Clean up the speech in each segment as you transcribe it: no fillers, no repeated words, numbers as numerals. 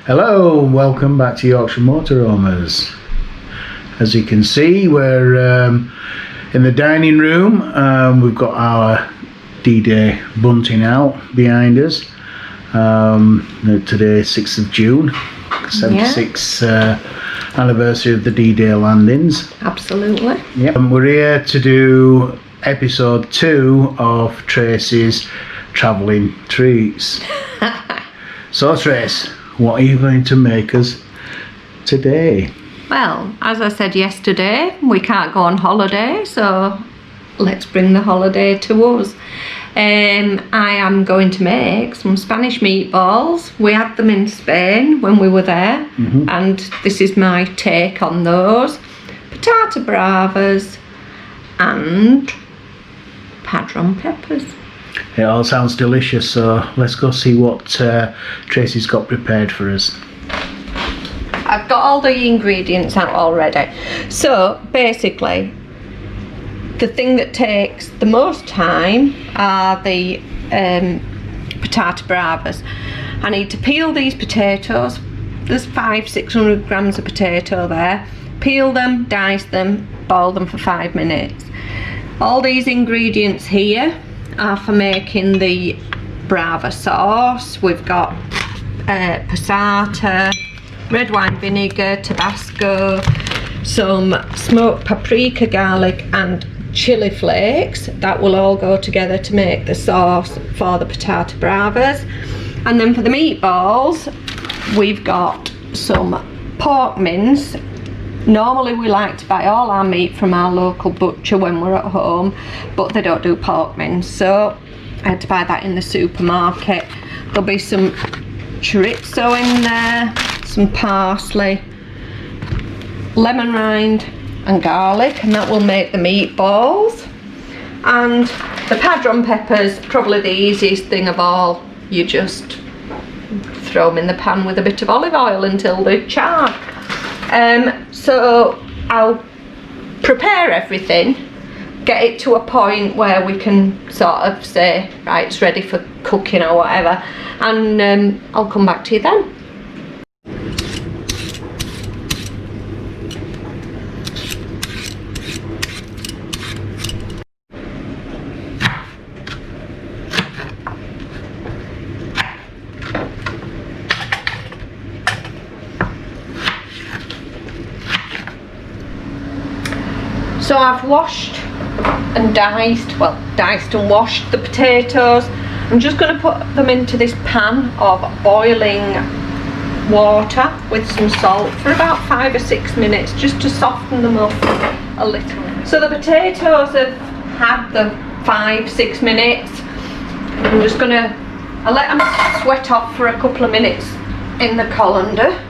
Hello and welcome back to Yorkshire Motoroamers. As you can see, we're in the dining room. We've got our D-Day bunting out behind us. Today is 6th of June, 76th anniversary of the D-Day landings. Absolutely. Yep. And we're here to do episode 2 of Tracey's travelling treats. So Trace, what are you going to make us today? Well, as I said yesterday, we can't go on holiday, so let's bring the holiday to us. I am going to make some Spanish meatballs. We had them in Spain when we were there, and this is my take on those. Patatas Bravas and Padron Peppers. It all sounds delicious, so let's go see what Tracey's got prepared for us. I've got all the ingredients out already. So basically, the thing that takes the most time are the Patatas Bravas. I need to peel these potatoes. There's 500-600 grams of potato there. Peel them, dice them, boil them for 5 minutes. All these ingredients here are for making the Brava sauce. We've got passata, red wine vinegar, tabasco, some smoked paprika, garlic and chilli flakes. That will all go together to make the sauce for the Patatas Bravas. And then for the meatballs, we've got some pork mince. Normally we like to buy all our meat from our local butcher when we're at home, but they don't do pork mince, so I had to buy that in the supermarket. There'll be some chorizo in there, some parsley, lemon rind and garlic, and that will make the meatballs. And the Padron Peppers, probably the easiest thing of all. You just throw them in the pan with a bit of olive oil until they char. So I'll prepare everything, get it to a point where we can sort of say, right, it's ready for cooking or whatever, and I'll come back to you then. So I've washed and diced and washed the potatoes. I'm just going to put them into this pan of boiling water with some salt for about 5 or 6 minutes, just to soften them up a little. So the potatoes have had the 5-6 minutes. I'm just going to let them sweat off for a couple of minutes in the colander.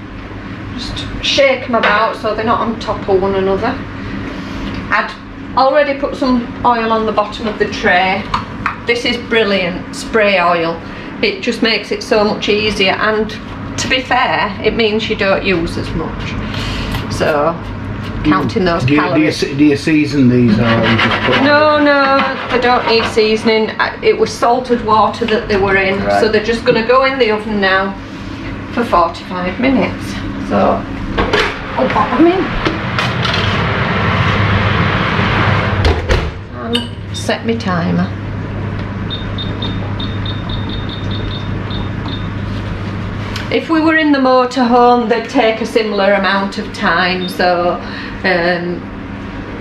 Just shake them about so they're not on top of one another. I'd already put some oil on the bottom of the tray. This is brilliant spray oil. It just makes it so much easier, and to be fair, it means you don't use as much. So, counting those calories. Do you season these, or you just put No, they don't need seasoning. It was salted water that they were in, right. So they're just going to go in the oven now for 45 minutes. So, I'll pop them in. Set my timer. If we were in the motorhome, they'd take a similar amount of time, so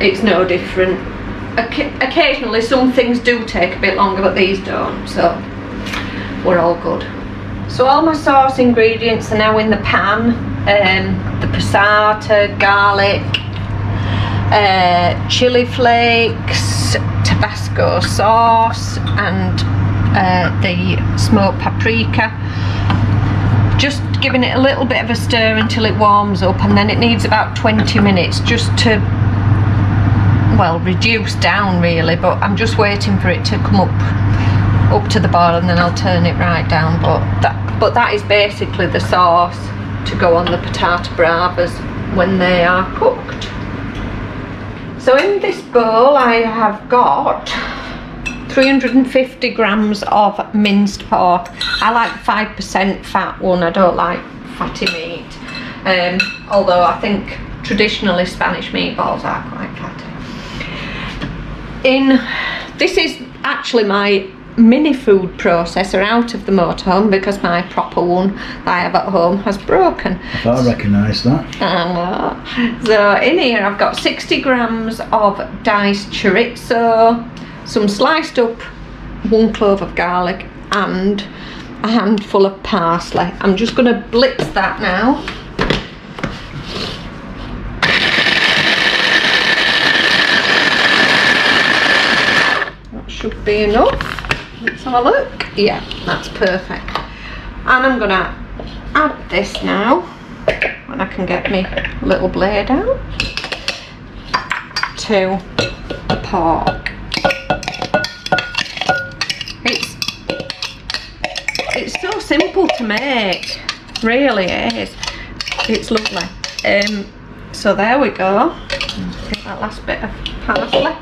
it's no different. Occasionally some things do take a bit longer, but these don't, so we're all good. So all my sauce ingredients are now in the pan. The passata, garlic, chili flakes, tabasco sauce and the smoked paprika. Just giving it a little bit of a stir until it warms up, and then it needs about 20 minutes just to, well, reduce down really, but I'm just waiting for it to come up to the boil, and then I'll turn it right down. But that is basically the sauce to go on the Patatas Bravas when they are cooked. So in this bowl I have got 350 grams of minced pork. I like 5% fat one, I don't like fatty meat. Although I think traditionally Spanish meatballs are quite fatty. This is actually my mini food processor out of the motorhome because my proper one that I have at home has broken. I recognise that. So in here I've got 60 grams of diced chorizo, some sliced up 1 clove of garlic and a handful of parsley. I'm just going to blitz that now. That should be enough. Let's have a look. Yeah, that's perfect. And I'm gonna add this now, when I can get my little blade out, to the pork. It's so simple to make, really is. It's lovely. So there we go. Get that last bit of parsley.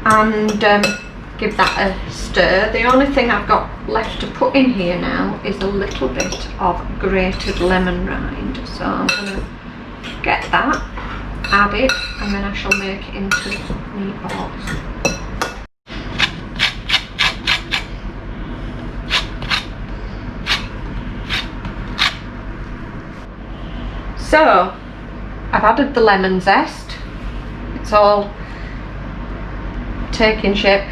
And give that a stir. The only thing I've got left to put in here now is a little bit of grated lemon rind. So I'm going to get that, add it, and then I shall make it into meatballs. So I've added the lemon zest. It's all taking shape.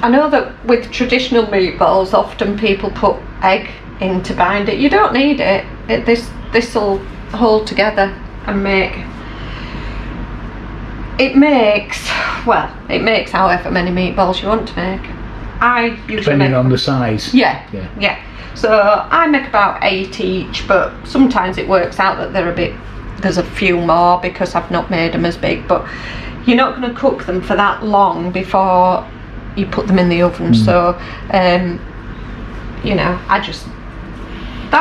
I know that with traditional meatballs often people put egg in to bind it. You don't need it. This will hold together and it makes however many meatballs you want to make. I usually depending on the size. Yeah. So I make about 8 each, but sometimes it works out that there's a few more because I've not made them as big, but you're not going to cook them for that long before you put them in the oven. So you know,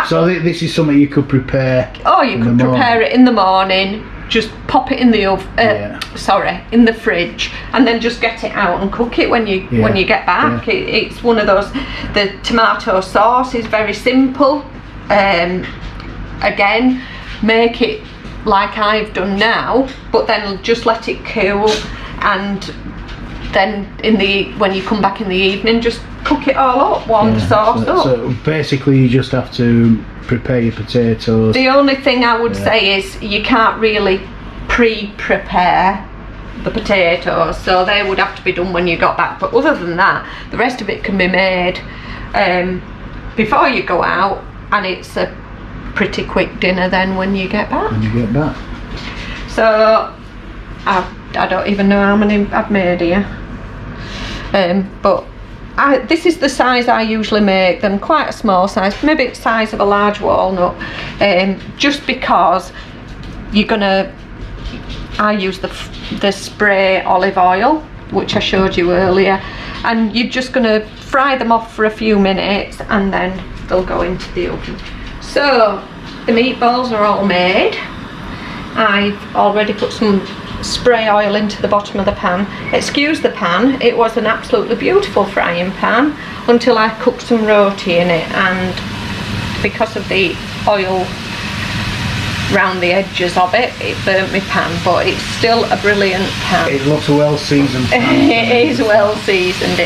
so this is something you could prepare. Oh, you could prepare it in the morning, just pop it in the oven, in the fridge, and then just get it out and cook it when you get back. It's one of those. The tomato sauce is very simple. Again, make it like I've done now, but then just let it cool, and then when you come back in the evening, just cook it all up, sauce up. So basically you just have to prepare your potatoes. The only thing I would say is you can't really pre-prepare the potatoes, so they would have to be done when you got back, but other than that the rest of it can be made before you go out, and it's a pretty quick dinner then when you get back. So I don't even know how many I've made here, but this is the size I usually make them, quite a small size, maybe the size of a large walnut, just because I use the spray olive oil, which I showed you earlier, and you're just going to fry them off for a few minutes and then they'll go into the oven. So the meatballs are all made. I've already put some spray oil into the bottom of the pan. Excuse the pan, it was an absolutely beautiful frying pan until I cooked some roti in it, and because of the oil round the edges of it, it burnt my pan, but it's still a brilliant pan. It looks a well seasoned pan. It is well seasoned.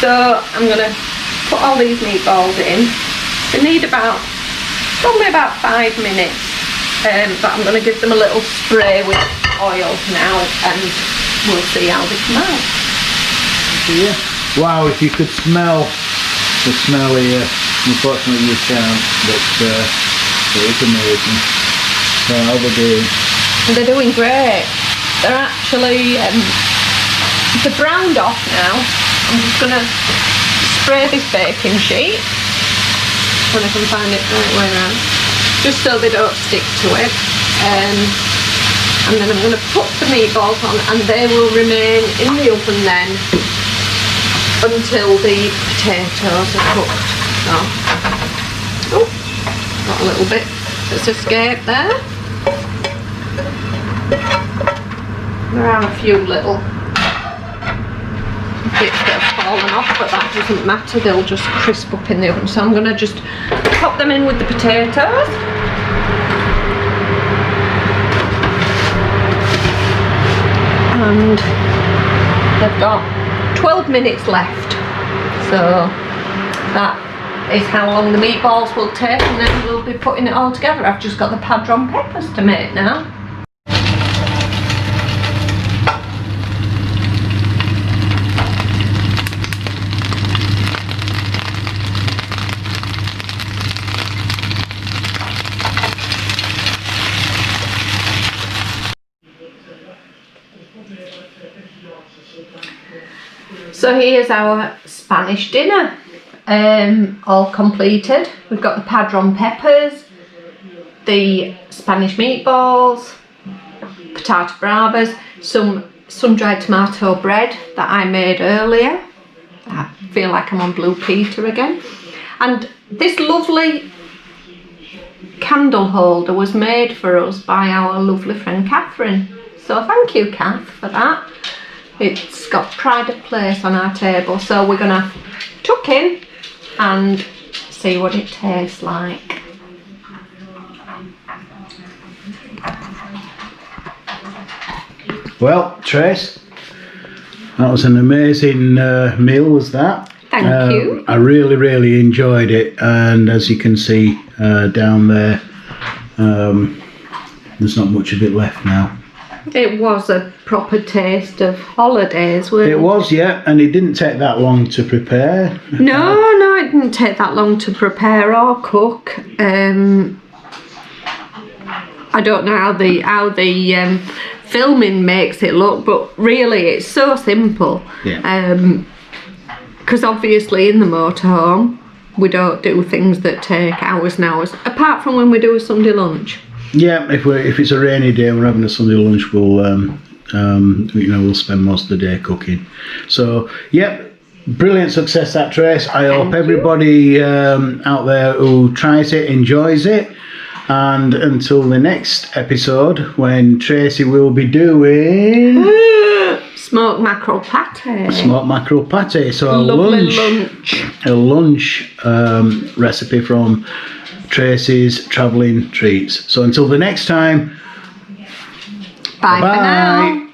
So I'm going to put all these meatballs in. They need probably about 5 minutes, but I'm going to give them a little spray with oil now, and we'll see how they come out. Yeah. Wow, if you could smell the smell here, unfortunately you can't, but it's amazing. How they're doing. They're doing great. They're actually they're browned off now. I'm just going to spray this baking sheet, when I can find it the right way around, just so they don't stick to it, and then I'm going to put the meatballs on, and they will remain in the oven then until the potatoes are cooked. So, got a little bit that's escaped there. There are a few little bits that have fallen off, but that doesn't matter, they'll just crisp up in the oven. So I'm going to just pop them in with the potatoes. And they've got 12 minutes left, so that is how long the meatballs will take, and then we'll be putting it all together. I've just got the Padron Peppers to make now. So here's our Spanish dinner, all completed. We've got the Padron Peppers, the Spanish meatballs, Patatas Bravas, some sun-dried tomato bread that I made earlier. I feel like I'm on Blue Peter again. And this lovely candle holder was made for us by our lovely friend Catherine. So thank you, Kath, for that. It's got pride of place on our table, so we're gonna tuck in and see what it tastes like. Well, Trace, that was an amazing meal, was that? Thank you. I really enjoyed it, and as you can see down there, there's not much of it left now. It was a proper taste of holidays, wasn't it? It was, yeah, and it didn't take that long to prepare. No, it didn't take that long to prepare or cook. I don't know how the filming makes it look, but really it's so simple. Yeah. Because obviously in the motorhome we don't do things that take hours and hours, apart from when we do a Sunday lunch. Yeah, if it's a rainy day and we're having a Sunday lunch, we'll we'll spend most of the day cooking. So yeah, brilliant success that, Trace. I hope everybody out there who tries it enjoys it. And until the next episode, when Tracey will be doing smoked mackerel pate. Smoked mackerel pate. So a lunch recipe from Tracey's Travelling Treats. So until the next time, bye for now.